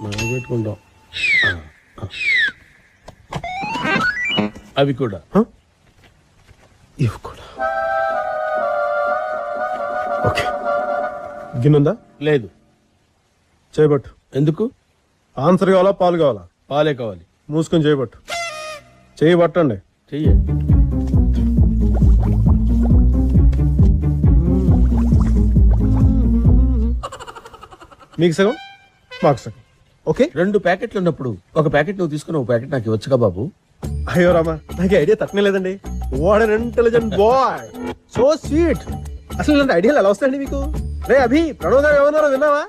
మనం పెట్టుకుంటాం. అవి కూడా ఇవి కూడా. ఓకే, గిన్నుందా? లేదు. చేయబట్టు. ఎందుకు? ఆన్సర్ కావాలా పాలు కావాలా? పాలే కావాలి. మూసుకొని చేయబట్టు. చేయబట్టండి. చెయ్యి. మీకు సగం మాకు సగం. ఓకే. 2 ప్యాకెట్లు ఉన్నప్పుడు ఒక ప్యాకెట్ నువ్వు తీసుకుని ఒక ప్యాకెట్ నాకు ఇవ్వచ్చుగా బాబు. అయ్యో రామా, నాకు ఐడియా తట్టనే లేదండి. What an intelligent boy, so sweet. అసలు ఇలాంటి ఐడియాలు ఎలా వస్తాయండి మీకు? రే అభి, ప్రణోద్ గారు ఏమన్నారో విన్నావా?